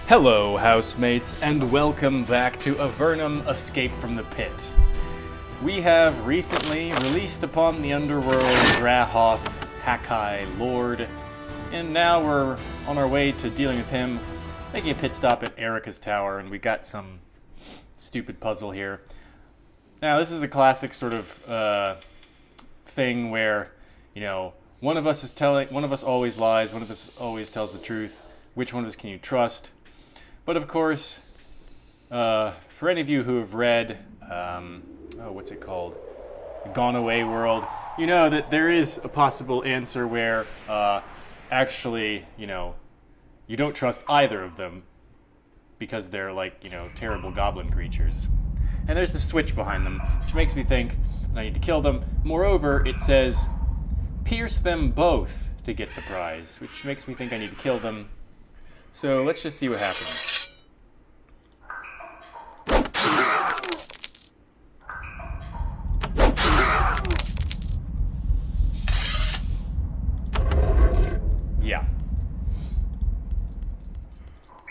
Hello, housemates, and welcome back to Avernum: Escape from the Pit. We have recently released upon the underworld Grahoth, Hakai, Lord, and now we're on our way to dealing with him, making a pit stop at Erika's tower, and we got some stupid puzzle here. Now, this is a classic sort of thing where, you know, one of us always lies, one of us always tells the truth. Which one of us can you trust? But of course, for any of you who have read, what's it called? The Gone Away World, you know that there is a possible answer where, actually, you know, you don't trust either of them because they're like, you know, terrible goblin creatures. And there's the switch behind them, which makes me think I need to kill them. Moreover, it says, pierce them both to get the prize, which makes me think I need to kill them. So let's just see what happens. Yeah.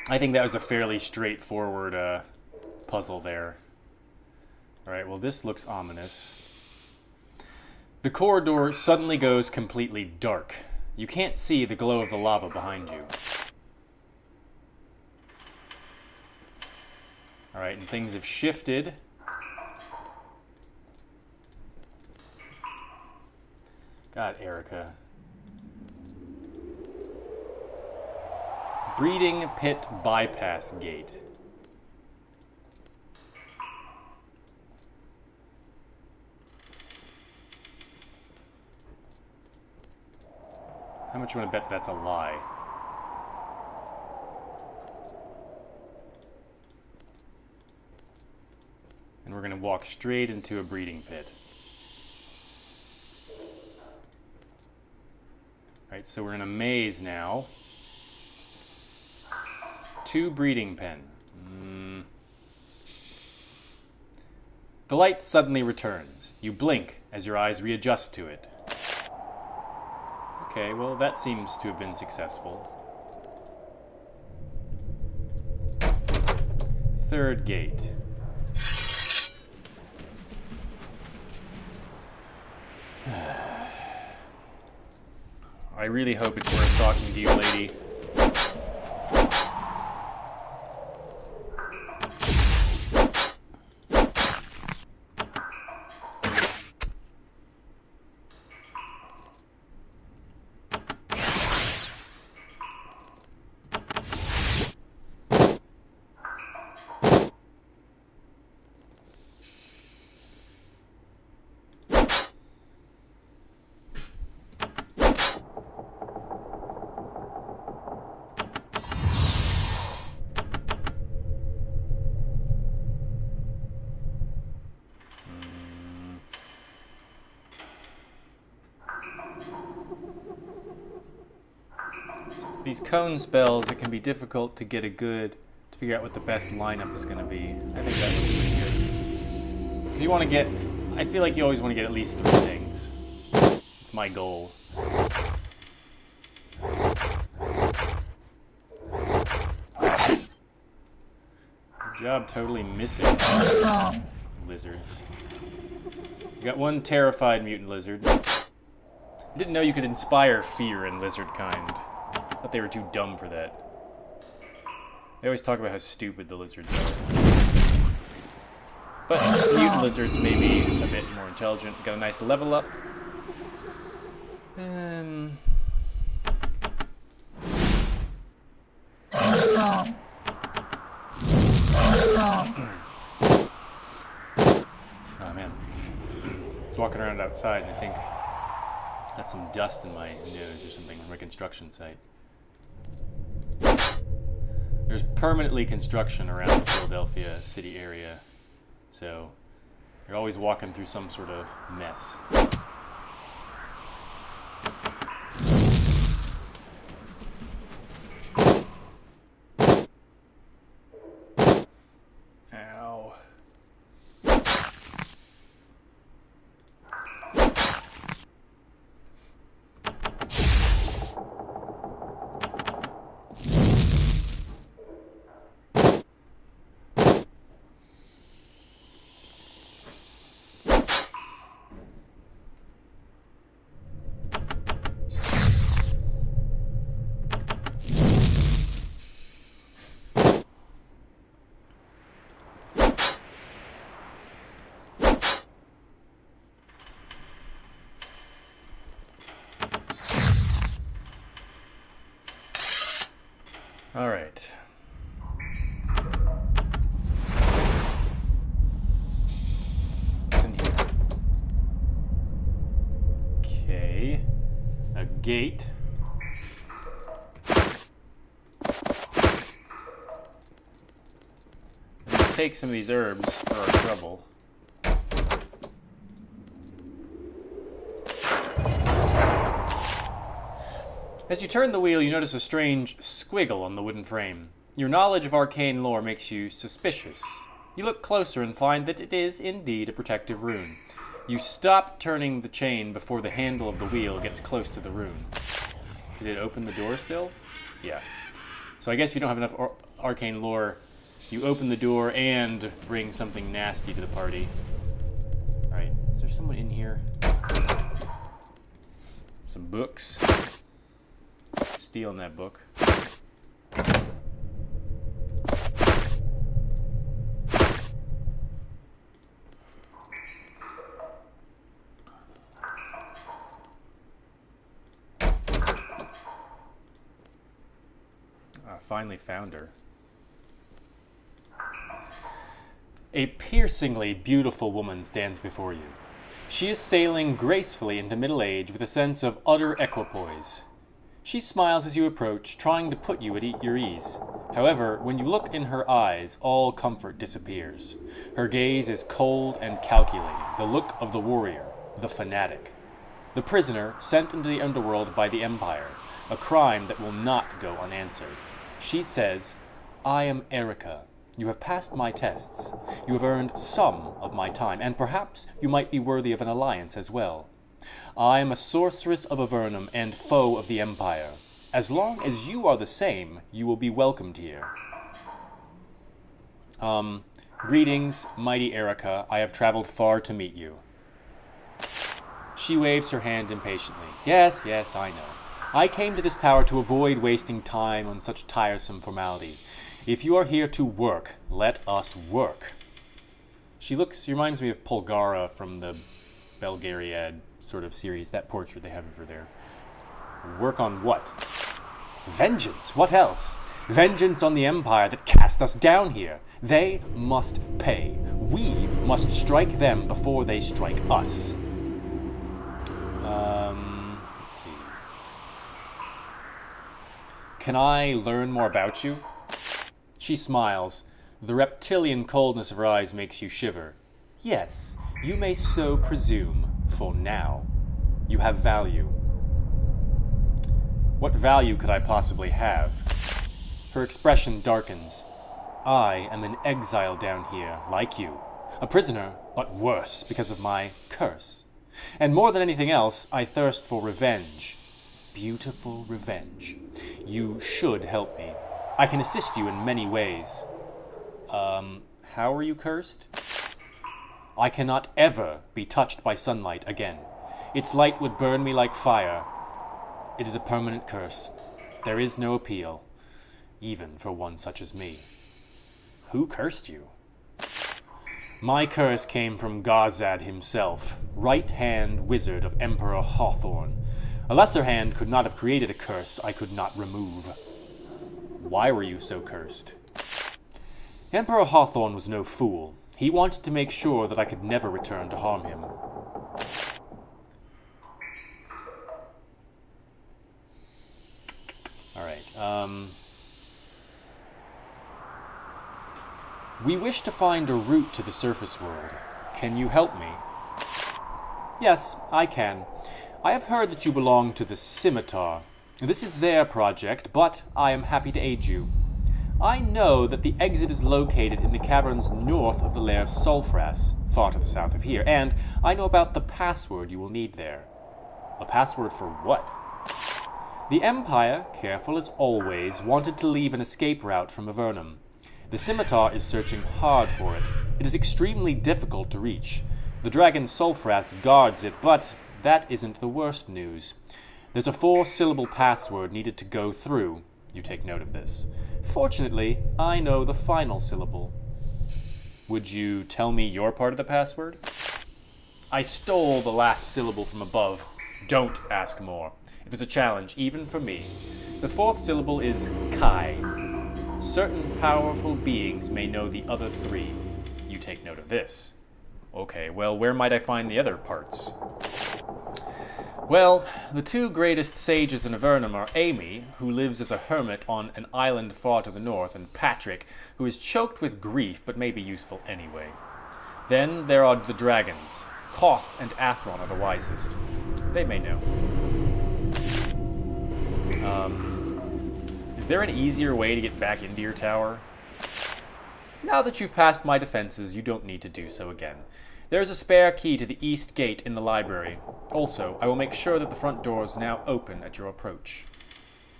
I think that was a fairly straightforward puzzle there. Alright, well this looks ominous. The corridor suddenly goes completely dark. You can't see the glow of the lava behind you. Alright, and things have shifted. God, Erika. Breeding Pit Bypass Gate. How much you want to bet that's a lie? And we're going to walk straight into a breeding pit. Alright, so we're in a maze now. 2 breeding pen. The light suddenly returns. You blink as your eyes readjust to it. Okay, well that seems to have been successful. 3rd gate. I really hope it's worth talking to you, lady. These cone spells, it can be difficult to figure out what the best lineup is going to be. I think that looks pretty good. Because you want to get, I feel like you always want to get at least 3 things. It's my goal. Good job totally missing lizards. We got 1 terrified mutant lizard. I didn't know you could inspire fear in lizard kind. I thought they were too dumb for that. They always talk about how stupid the lizards are. But mutant lizards may be a bit more intelligent. Got a nice level up. Oh man. I was walking around outside and I think I got some dust in my nose or something from a construction site. There's permanently construction around the Philadelphia city area, so you're always walking through some sort of mess. Ow. All right. What's in here? Okay. A gate. Take some of these herbs for our trouble. As you turn the wheel, you notice a strange squiggle on the wooden frame. Your knowledge of arcane lore makes you suspicious. You look closer and find that it is indeed a protective rune. You stop turning the chain before the handle of the wheel gets close to the rune. Did it open the door still? Yeah. So I guess if you don't have enough arcane lore, you open the door and bring something nasty to the party. Alright, is there someone in here? Some books. Stealing that book. Finally found her. A piercingly beautiful woman stands before you. She is sailing gracefully into middle age with a sense of utter equipoise. She smiles as you approach, trying to put you at your ease. However, when you look in her eyes, all comfort disappears. Her gaze is cold and calculating, the look of the warrior, the fanatic. The prisoner sent into the underworld by the Empire, a crime that will not go unanswered. She says, "I am Erika. You have passed my tests. You have earned some of my time, and perhaps you might be worthy of an alliance as well. I am a sorceress of Avernum and foe of the Empire. As long as you are the same, you will be welcomed here." Greetings, mighty Erika. I have traveled far to meet you. She waves her hand impatiently. Yes, I know. I came to this tower to avoid wasting time on such tiresome formality. If you are here to work, let us work. She reminds me of Polgara from the Belgariad sort of series, that portrait they have over there. Work on what? Vengeance, what else? Vengeance on the Empire that cast us down here. They must pay. We must strike them before they strike us. Let's see. Can I learn more about you? She smiles. The reptilian coldness of her eyes makes you shiver. Yes, you may so presume, for now. You have value. What value could I possibly have? Her expression darkens. I am an exile down here, like you. A prisoner, but worse because of my curse. And more than anything else, I thirst for revenge. Beautiful revenge. You should help me. I can assist you in many ways. How are you cursed? I cannot ever be touched by sunlight again. Its light would burn me like fire. It is a permanent curse. There is no appeal, even for one such as me. Who cursed you? My curse came from Garzad himself, right-hand wizard of Emperor Hawthorne. A lesser hand could not have created a curse I could not remove. Why were you so cursed? Emperor Hawthorne was no fool. He wanted to make sure that I could never return to harm him. Alright, we wish to find a route to the surface world. Can you help me? Yes, I can. I have heard that you belong to the Scimitar. This is their project, but I am happy to aid you. I know that the exit is located in the caverns north of the lair of Sulfras, far to the south of here, and I know about the password you will need there. A password for what? The Empire, careful as always, wanted to leave an escape route from Avernum. The Scimitar is searching hard for it. It is extremely difficult to reach. The dragon Sulfras guards it, but that isn't the worst news. There's a 4-syllable password needed to go through. You take note of this. Fortunately, I know the final syllable. Would you tell me your part of the password? I stole the last syllable from above. Don't ask more. It was a challenge, even for me. The 4th syllable is Kai. Certain powerful beings may know the other three. You take note of this. Okay, well, where might I find the other parts? Well, the two greatest sages in Avernum are Amy, who lives as a hermit on an island far to the north, and Patrick, who is choked with grief but may be useful anyway. Then there are the dragons. Koth and Athron are the wisest. They may know. Is there an easier way to get back into your tower? Now that you've passed my defenses, you don't need to do so again. There is a spare key to the east gate in the library. Also, I will make sure that the front door is now open at your approach.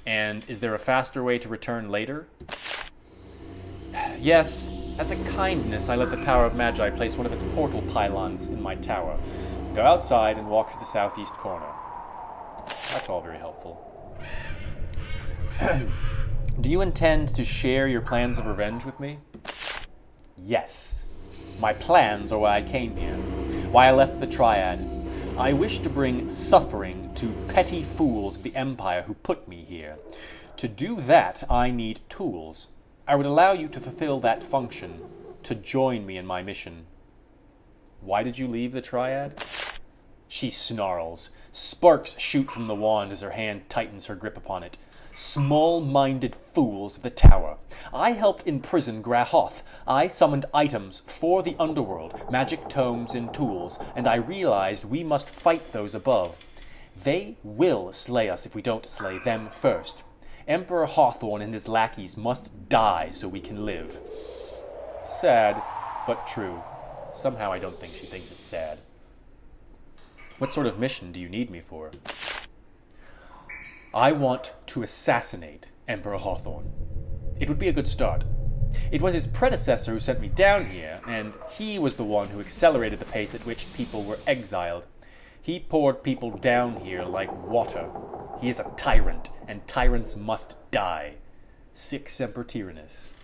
And is there a faster way to return later? Yes, as a kindness, I let the Tower of Magi place one of its portal pylons in my tower. Go outside and walk to the southeast corner. That's all very helpful. Do you intend to share your plans of revenge with me? Yes. My plans are why I came here, why I left the Triad. I wish to bring suffering to petty fools of the Empire who put me here. To do that, I need tools. I would allow you to fulfill that function, to join me in my mission. Why did you leave the Triad? She snarls. Sparks shoot from the wand as her hand tightens her grip upon it. Small-minded fools of the Tower. I helped imprison Grahoth. I summoned items for the underworld, magic tomes and tools, and I realized we must fight those above. They will slay us if we don't slay them first. Emperor Hawthorne and his lackeys must die so we can live. Sad, but true. Somehow I don't think she thinks it's sad. What sort of mission do you need me for? I want to assassinate Emperor Hawthorne. It would be a good start. It was his predecessor who sent me down here, and he was the one who accelerated the pace at which people were exiled. He poured people down here like water. He is a tyrant, and tyrants must die. Sic semper tyrannis.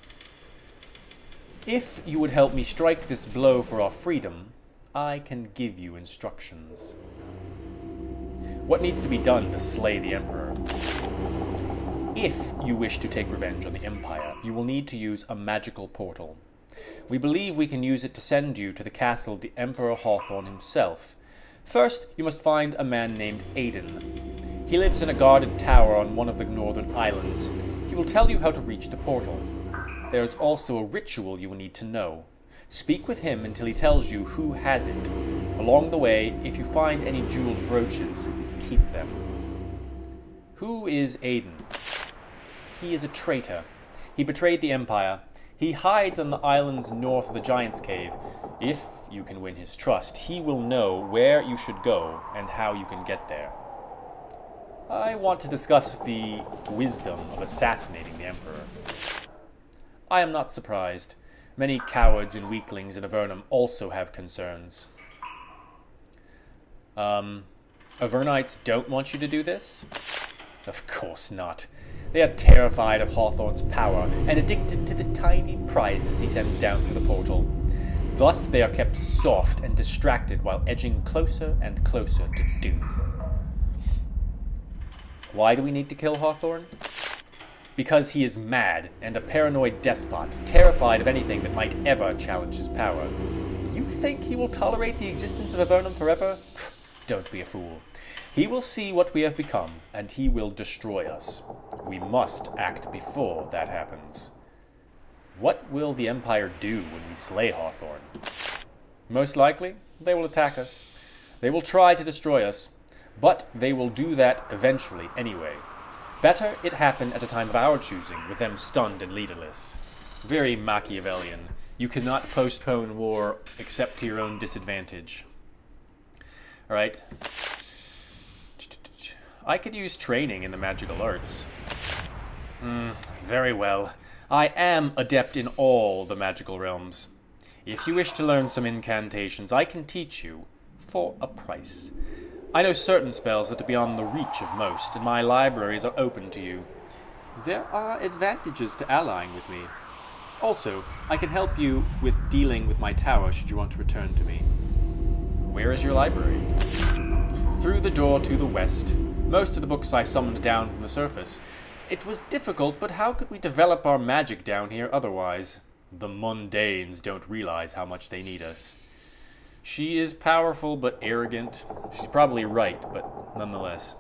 If you would help me strike this blow for our freedom, I can give you instructions. What needs to be done to slay the Emperor? If you wish to take revenge on the Empire, you will need to use a magical portal. We believe we can use it to send you to the castle of the Emperor Hawthorne himself. First, you must find a man named Aiden. He lives in a guarded tower on one of the northern islands. He will tell you how to reach the portal. There is also a ritual you will need to know. Speak with him until he tells you who has it. Along the way, if you find any jeweled brooches, keep them. Who is Aiden? He is a traitor. He betrayed the Empire. He hides on the islands north of the Giant's Cave. If you can win his trust, he will know where you should go and how you can get there. I want to discuss the wisdom of assassinating the Emperor. I am not surprised. Many cowards and weaklings in Avernum also have concerns. Avernites don't want you to do this? Of course not. They are terrified of Hawthorne's power and addicted to the tiny prizes he sends down through the portal. Thus they are kept soft and distracted while edging closer and closer to doom. Why do we need to kill Hawthorne? Because he is mad and a paranoid despot, terrified of anything that might ever challenge his power. You think he will tolerate the existence of Avernum forever? Don't be a fool. He will see what we have become, and he will destroy us. We must act before that happens. What will the Empire do when we slay Hawthorne? Most likely, they will attack us. They will try to destroy us, but they will do that eventually anyway. Better it happen at a time of our choosing, with them stunned and leaderless. Very Machiavellian. You cannot postpone war except to your own disadvantage. Alright. I could use training in the magical arts. Very well. I am adept in all the magical realms. If you wish to learn some incantations, I can teach you for a price. I know certain spells that are beyond the reach of most, and my libraries are open to you. There are advantages to allying with me. Also, I can help you with dealing with my tower should you want to return to me. Where is your library? Through the door to the west. Most of the books I summoned down from the surface. It was difficult, but how could we develop our magic down here otherwise? The mundanes don't realize how much they need us. She is powerful but arrogant. She's probably right, but nonetheless.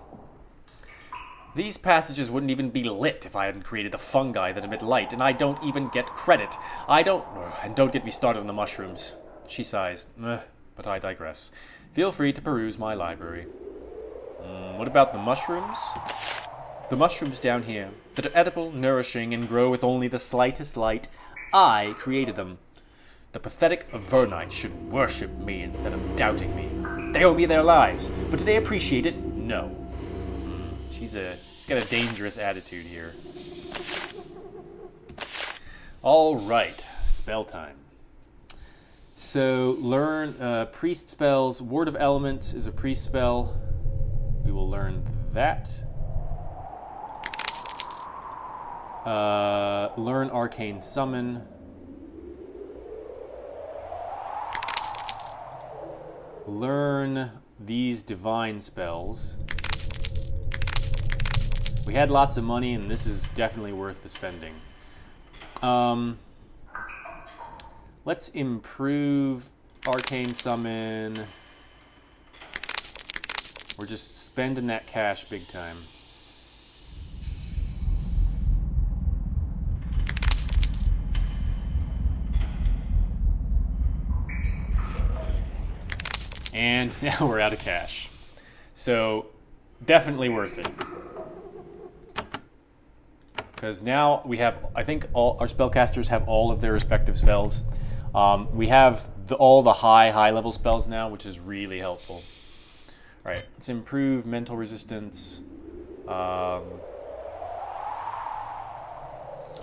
These passages wouldn't even be lit if I hadn't created the fungi that emit light, and I don't even get credit. And don't get me started on the mushrooms. She sighs. But I digress. Feel free to peruse my library. What about the mushrooms? The mushrooms down here, that are edible, nourishing, and grow with only the slightest light, I created them. The pathetic Avernites should worship me instead of doubting me. They owe me their lives, but do they appreciate it? No. She's got a dangerous attitude here. All right, spell time. So learn priest spells. Word of Elements is a priest spell. We will learn that. Learn Arcane Summon. Learn these divine spells. We had lots of money, and this is definitely worth the spending. Let's improve Arcane Summon. We're just spending that cash big time. And now we're out of cash. So, definitely worth it. Because now we have, I think all our spellcasters have all of their respective spells. We have all the high level spells now, which is really helpful. All right, let's improve mental resistance. I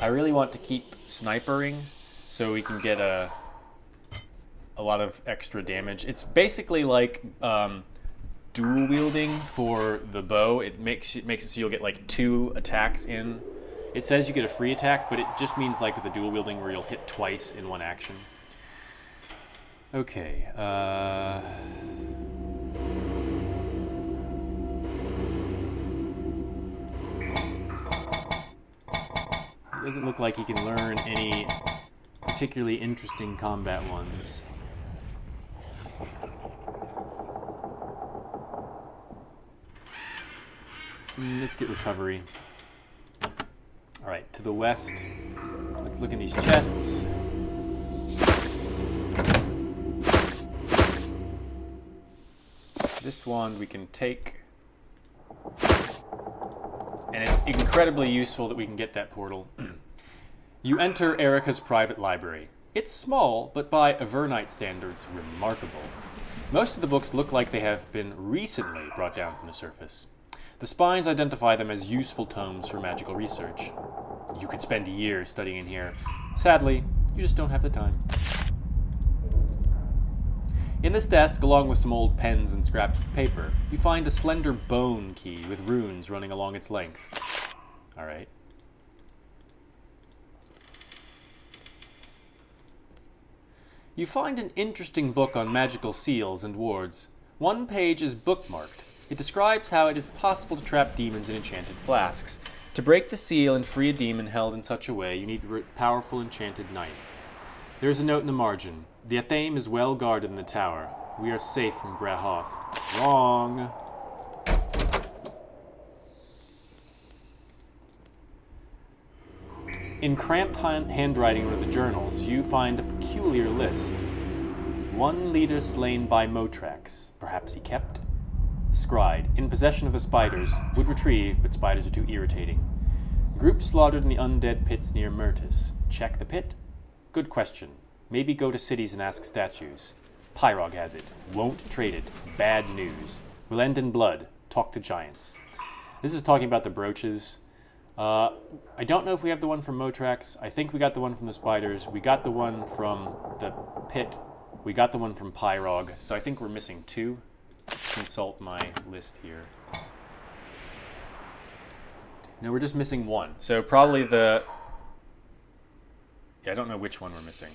really want to keep snipering so we can get a lot of extra damage. It's basically like dual wielding for the bow. It makes it so you'll get like 2 attacks in. It says you get a free attack, but it just means like with the dual wielding where you'll hit twice in one action. Okay. It doesn't look like he can learn any particularly interesting combat ones. Let's get recovery. All right, to the west. Let's look in these chests. This wand we can take. And it's incredibly useful that we can get that portal. You enter Erika's private library. It's small, but by Avernite standards, remarkable. Most of the books look like they have been recently brought down from the surface. The spines identify them as useful tomes for magical research. You could spend years studying in here. Sadly, you just don't have the time. In this desk, along with some old pens and scraps of paper, you find a slender bone key with runes running along its length. All right. You find an interesting book on magical seals and wards. One page is bookmarked. It describes how it is possible to trap demons in enchanted flasks. To break the seal and free a demon held in such a way, you need a powerful enchanted knife. There is a note in the margin. The Athame is well guarded in the tower. We are safe from BleakHaus. Wrong. In cramped handwriting in one of the journals, you find a peculiar list. 1 leader slain by Motrax. Perhaps he kept? Scried, in possession of the spiders, would retrieve, but spiders are too irritating. Group slaughtered in the undead pits near Myrtis. Check the pit? Good question. Maybe go to cities and ask statues. Pyrog has it. Won't trade it. Bad news. Will end in blood. Talk to giants. This is talking about the brooches. I don't know if we have the one from Motrax. I think we got the one from the spiders. We got the one from the pit. We got the one from Pyrog. So I think we're missing 2. Consult my list here. No, we're just missing 1. So probably the... Yeah, I don't know which one we're missing.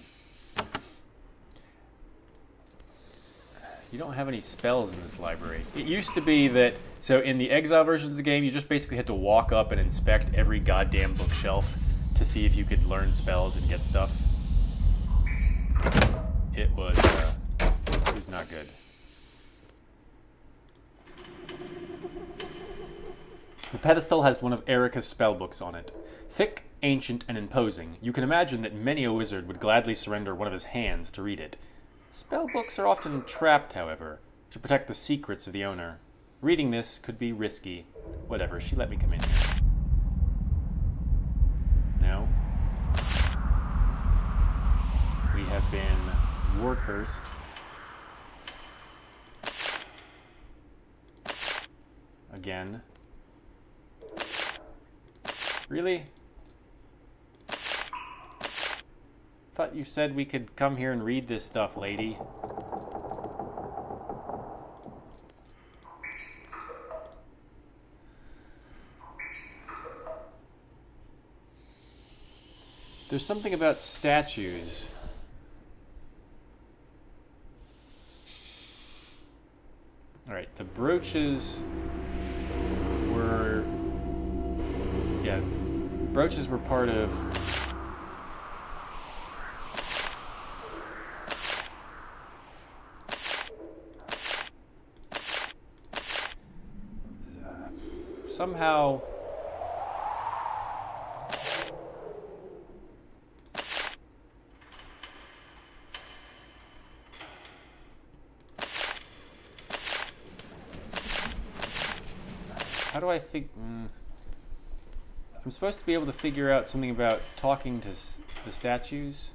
You don't have any spells in this library. It used to be that, so in the Exile versions of the game, you just basically had to walk up and inspect every goddamn bookshelf to see if you could learn spells and get stuff. It was not good. The pedestal has one of Erika's spellbooks on it. Thick, ancient, and imposing, you can imagine that many a wizard would gladly surrender one of his hands to read it. Spellbooks are often trapped, however, to protect the secrets of the owner. Reading this could be risky. Whatever, she let me come in here. No. We have been war-cursed. Again. Really? Thought you said we could come here and read this stuff, lady. There's something about statues. Alright, the brooches were... Yeah, brooches were part of... somehow... How do I think... I'm supposed to be able to figure out something about talking to the statues.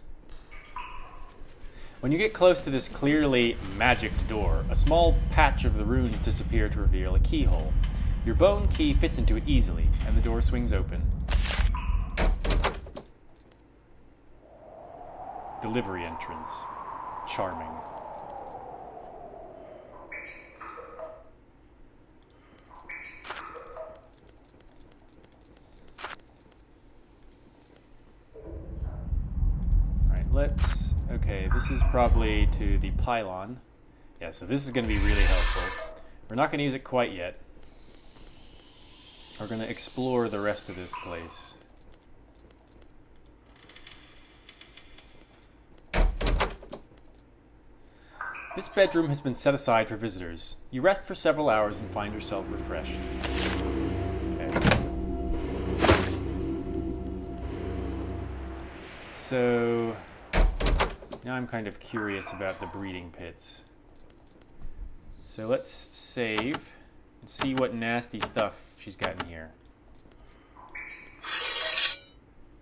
When you get close to this clearly magicked door, a small patch of the runes disappear to reveal a keyhole. Your bone key fits into it easily, and the door swings open. Delivery entrance. Charming. Okay, this is probably to the pylon. Yeah, so this is going to be really helpful. We're not going to use it quite yet. We're going to explore the rest of this place. This bedroom has been set aside for visitors. You rest for several hours and find yourself refreshed. Okay. So... now I'm kind of curious about the breeding pits. So let's save and see what nasty stuff she's got in here.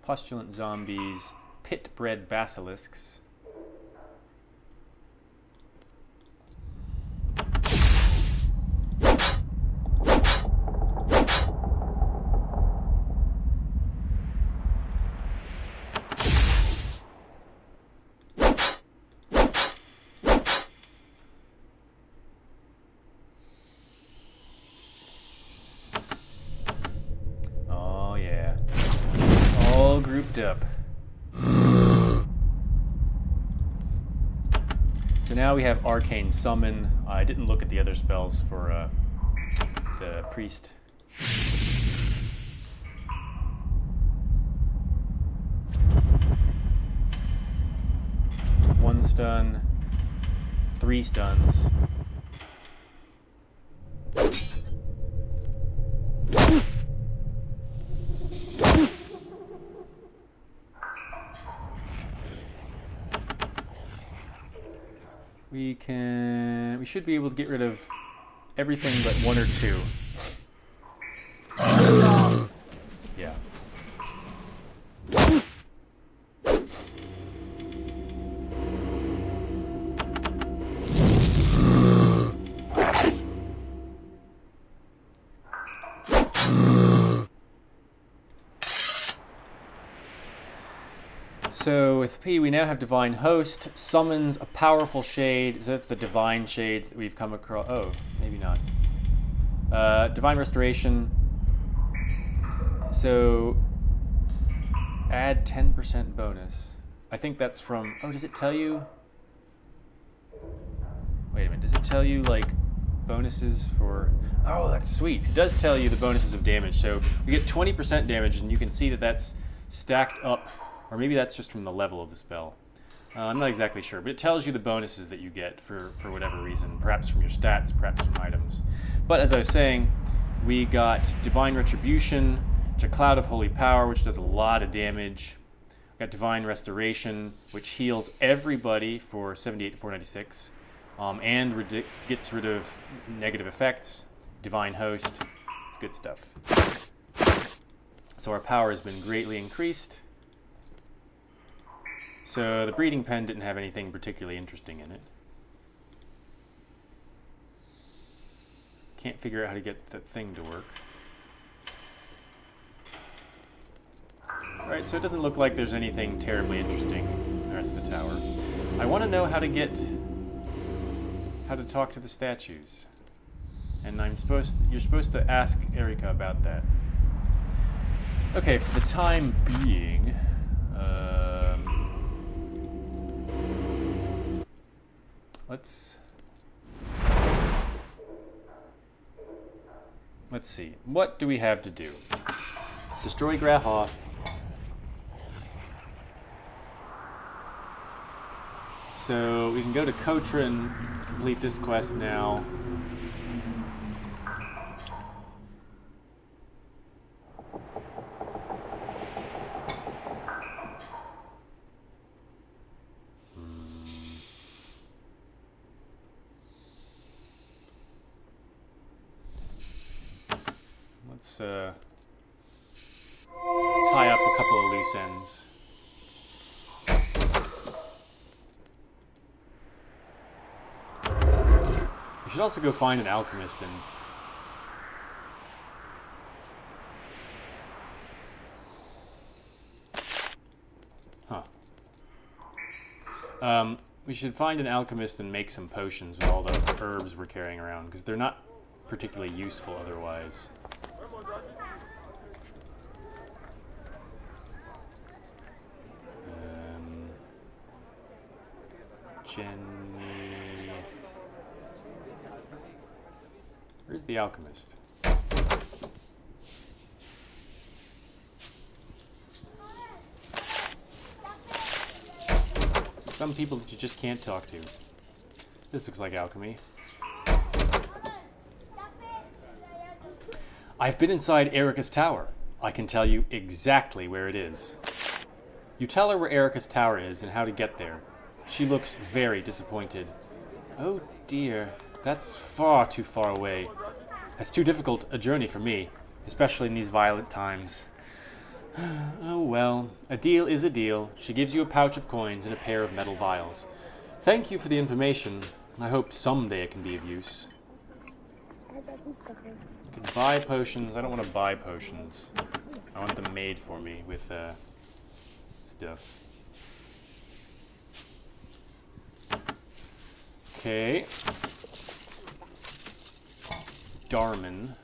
Postulant zombies, pit-bred basilisks. Up. So now we have Arcane Summon. I didn't look at the other spells for the priest. One stun, 3 stuns. We should be able to get rid of everything but 1 or 2. Yeah. So with P, we now have Divine Host, summons a powerful shade. So that's the Divine Shades that we've come across. Oh, maybe not. Divine Restoration. So add 10% bonus. I think that's from, oh, does it tell you? Wait a minute, does it tell you, like, bonuses for... Oh, that's sweet. It does tell you the bonuses of damage. So we get 20% damage, and you can see that that's stacked up, or maybe that's just from the level of the spell. I'm not exactly sure, but it tells you the bonuses that you get for whatever reason, perhaps from your stats, perhaps from items. But as I was saying, we got Divine Retribution, which is a Cloud of Holy Power, which does a lot of damage. We got Divine Restoration, which heals everybody for 78 to 496. And gets rid of negative effects. Divine Host. It's good stuff. So our power has been greatly increased. So the breeding pen didn't have anything particularly interesting in it. Can't figure out how to get that thing to work. Alright, so it doesn't look like there's anything terribly interesting in the rest of the tower. I want to know how to talk to the statues. And you're supposed to ask Erika about that. Okay, for the time being, let's see. What do we have to do? Destroy Grahoth. So we can go to Kotra and complete this quest now. Let's tie up a couple of loose ends. We should also go find an alchemist and... we should find an alchemist and make some potions with all the herbs we're carrying around, because they're not particularly useful otherwise. Jenny... Where's the alchemist? Some people that you just can't talk to. This looks like alchemy. I've been inside Erika's tower. I can tell you exactly where it is. You tell her where Erika's tower is and how to get there. She looks very disappointed. Oh dear, that's far too far away. That's too difficult a journey for me, especially in these violent times. Oh well, a deal is a deal. She gives you a pouch of coins and a pair of metal vials. Thank you for the information. I hope someday it can be of use. You can buy potions. I don't want to buy potions. I want them made for me with stuff. Okay. Darman.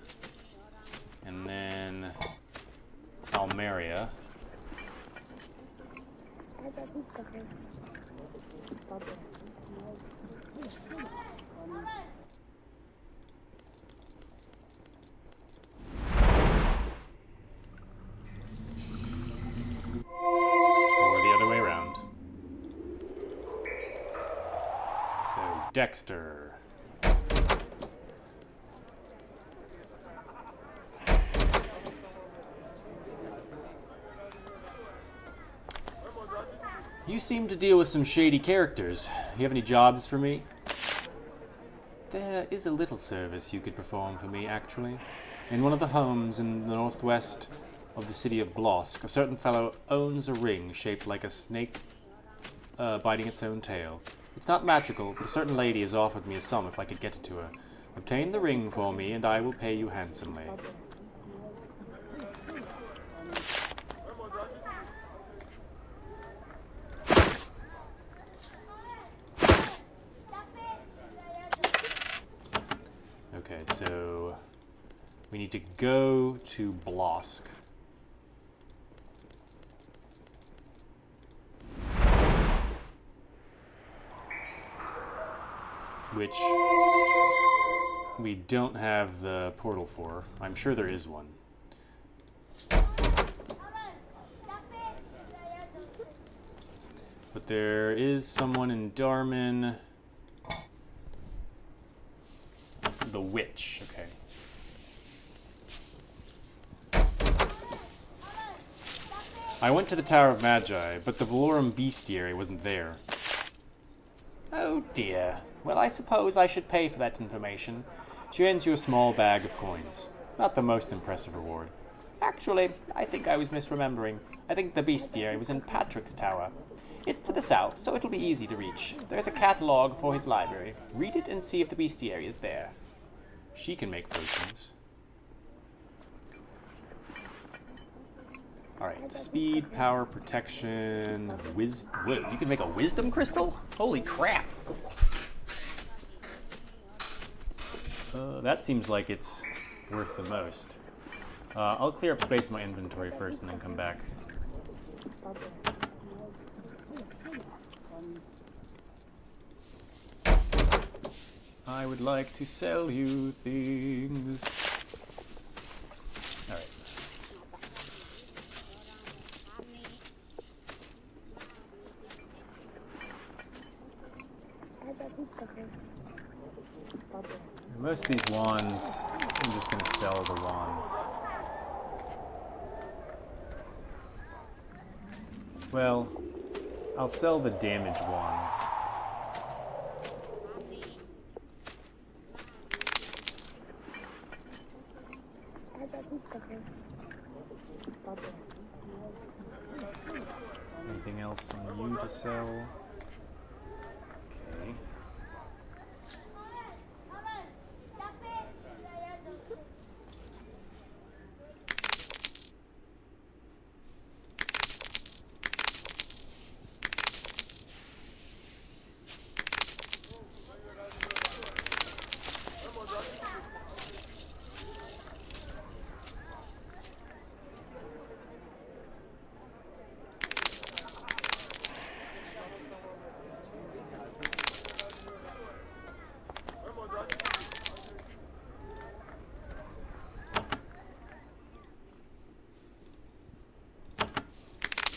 And then Almeria. Or the other way around. So, Dexter. You seem to deal with some shady characters. You have any jobs for me? There is a little service you could perform for me, actually. In one of the homes in the northwest of the city of Blosk, a certain fellow owns a ring shaped like a snake biting its own tail. It's not magical, but a certain lady has offered me a sum if I could get it to her. Obtain the ring for me, and I will pay you handsomely. Okay, so we need to go to Blosk. which we don't have the portal for. I'm sure there is one. But there is someone in Darman. The witch, okay. I went to the Tower of Magi, but the Valorum Bestiary wasn't there. Oh dear. Well, I suppose I should pay for that information. She hands you a small bag of coins. Not the most impressive reward. Actually, I think I was misremembering. I think the Bestiary was in Patrick's Tower. It's to the south, so it'll be easy to reach. There's a catalogue for his library. Read it and see if the Bestiary is there. She can make potions. Alright, speed, power, protection, wisdom. Wait, you can make a wisdom crystal? Holy crap! That seems like it's worth the most. I'll clear up space in my inventory first and then come back. I would like to sell you things. Alright. Most of these wands, I'm just going to sell the wands. Well, I'll sell the damage wands. Anything else on you to sell? Okay.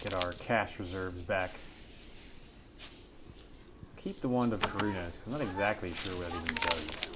Get our cash reserves back. Keep the Wand of Karunas, because I'm not exactly sure what it even does.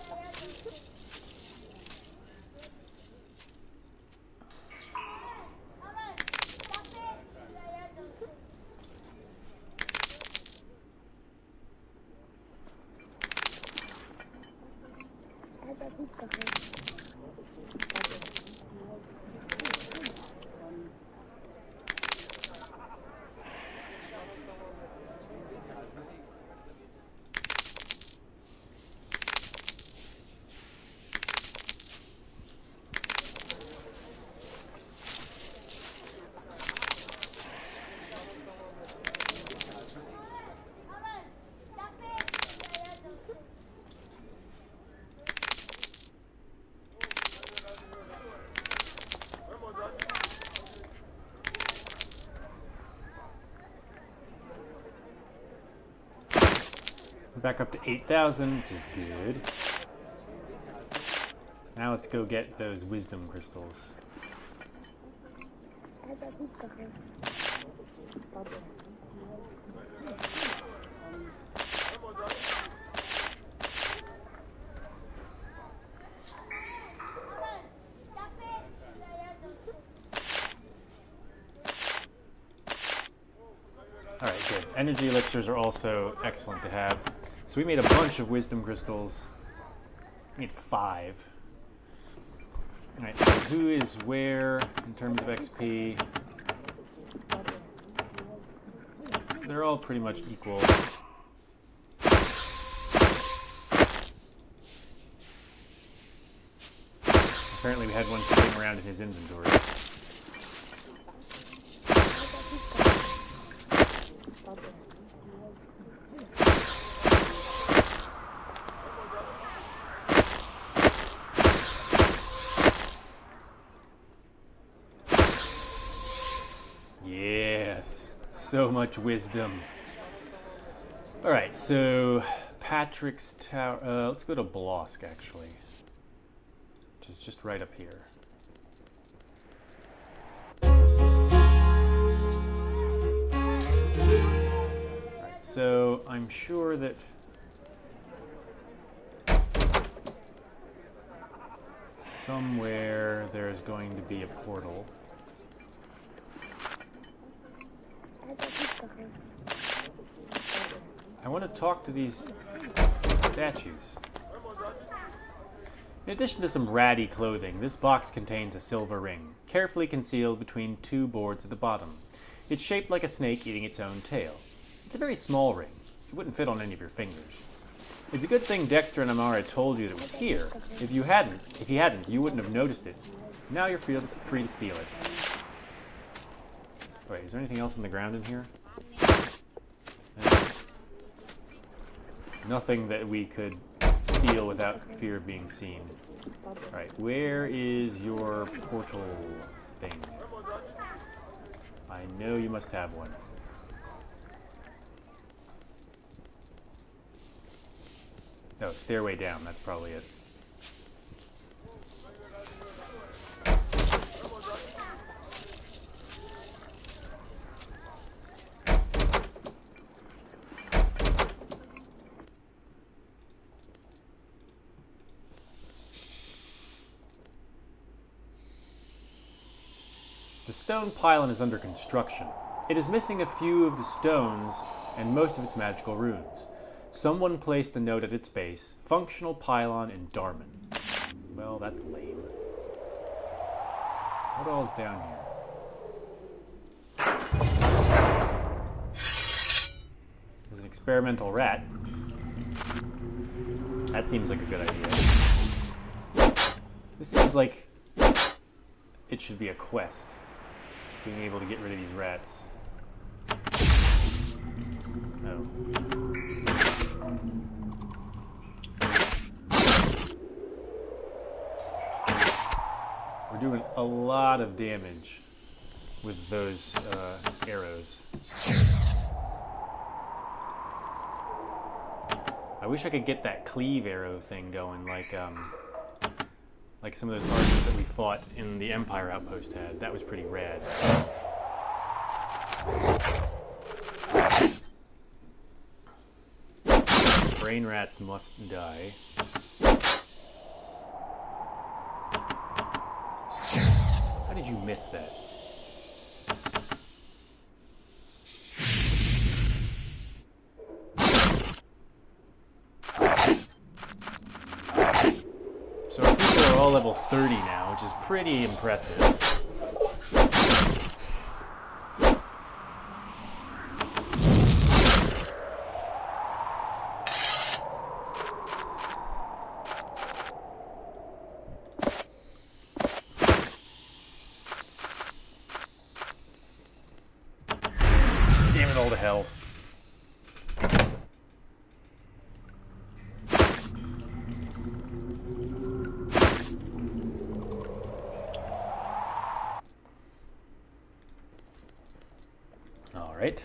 Back up to 8,000, which is good. Now let's go get those wisdom crystals. Alright, good. Energy elixirs are also excellent to have. So we made a bunch of wisdom crystals. We made 5. Alright, so who is where in terms of XP? They're all pretty much equal. Apparently we had one sitting around in his inventory. Yes, so much wisdom. Alright, so Patrick's Tower. Let's go to Blosk, actually. Which is just right up here. Alright, so I'm sure that somewhere there's going to be a portal. I want to talk to these statues. In addition to some ratty clothing, this box contains a silver ring, carefully concealed between two boards at the bottom. It's shaped like a snake eating its own tail. It's a very small ring. It wouldn't fit on any of your fingers. It's a good thing Dexter and Amara told you that it was here. If he hadn't, you wouldn't have noticed it. Now you're free to steal it. Wait, is there anything else on the ground in here? Nothing that we could steal without fear of being seen. Alright, where is your portal thing? I know you must have one. Oh, stairway down, that's probably it. The stone pylon is under construction. It is missing a few of the stones and most of its magical runes. Someone placed a note at its base, functional pylon in Darman. Well, that's lame. What all is down here? There's an experimental rat. That seems like a good idea. This seems like it should be a quest. Being able to get rid of these rats. Oh. We're doing a lot of damage with those arrows. I wish I could get that cleave arrow thing going like some of those archers that we fought in the Empire Outpost had. That was pretty rad. Brain rats must die. How did you miss that? So our people are all level 30 now, which is pretty impressive. Damn it all to hell. All right.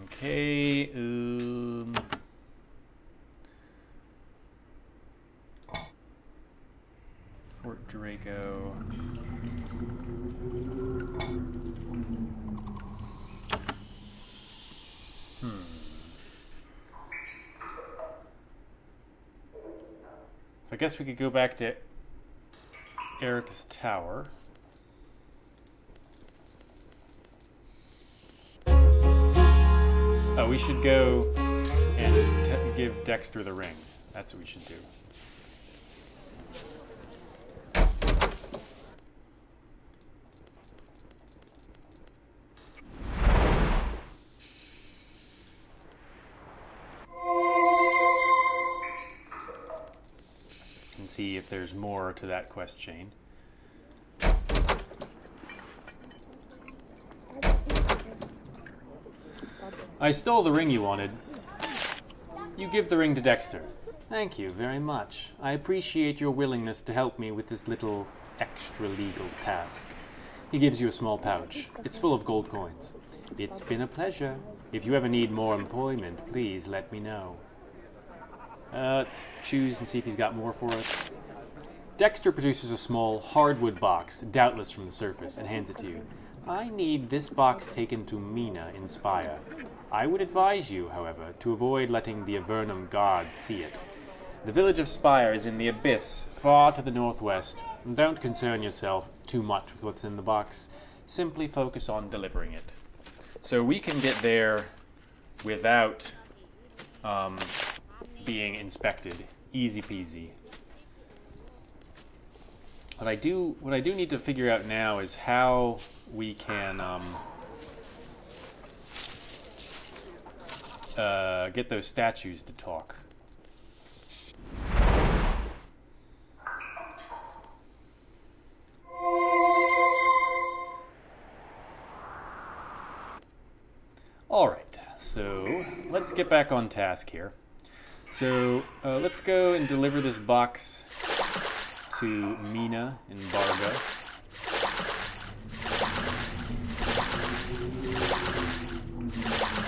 Okay, Fort Draco. So I guess we could go back to Erika's tower. Oh, we should go and give Dexter the ring. That's what we should do. And see if there's more to that quest chain. I stole the ring you wanted. You give the ring to Dexter. Thank you very much. I appreciate your willingness to help me with this little extra-legal task. He gives you a small pouch. It's full of gold coins. It's been a pleasure. If you ever need more employment, please let me know. Let's choose and see if he's got more for us. Dexter produces a small hardwood box, doubtless from the surface, and hands it to you. I need this box taken to Mina in Spire. I would advise you, however, to avoid letting the Avernum guard see it. The village of Spire is in the abyss, far to the northwest. Don't concern yourself too much with what's in the box. Simply focus on delivering it. So we can get there without being inspected. Easy peasy. What I do need to figure out now is how we can get those statues to talk. Alright, so let's get back on task here. So let's go and deliver this box to Mina in Barga.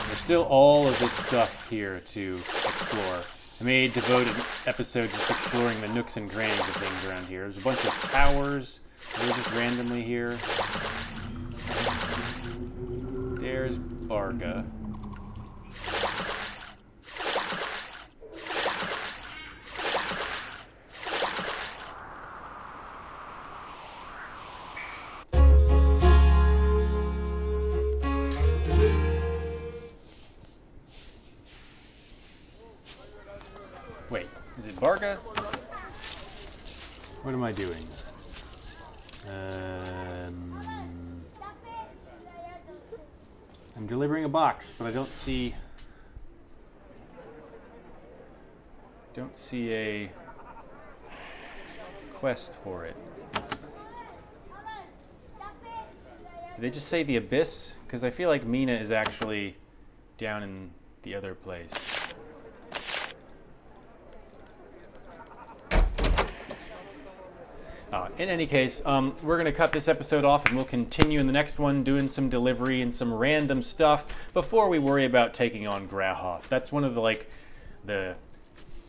There's still all of this stuff here to explore. I may devote an episode just exploring the nooks and crannies of things around here. There's a bunch of towers that are just randomly here. There's Barga. Wait, is it Barga? What am I doing? I'm delivering a box, but I don't see a quest for it. Did they just say the abyss? Because I feel like Mina is actually down in the other place. In any case, we're going to cut this episode off and we'll continue in the next one doing some delivery and some random stuff before we worry about taking on Grahoth. That's one of the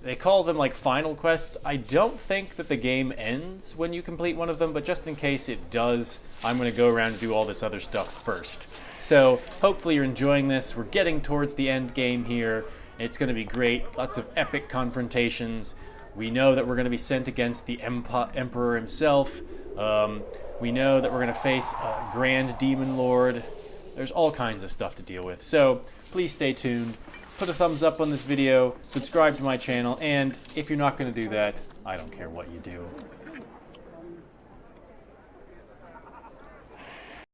they call them like final quests. I don't think that the game ends when you complete one of them, but just in case it does, I'm going to go around and do all this other stuff first. So hopefully you're enjoying this. We're getting towards the end game here. It's going to be great. Lots of epic confrontations. We know that we're going to be sent against the Emperor himself. We know that we're going to face a Grand Demon Lord. There's all kinds of stuff to deal with. So please stay tuned. Put a thumbs up on this video, subscribe to my channel, and if you're not going to do that, I don't care what you do.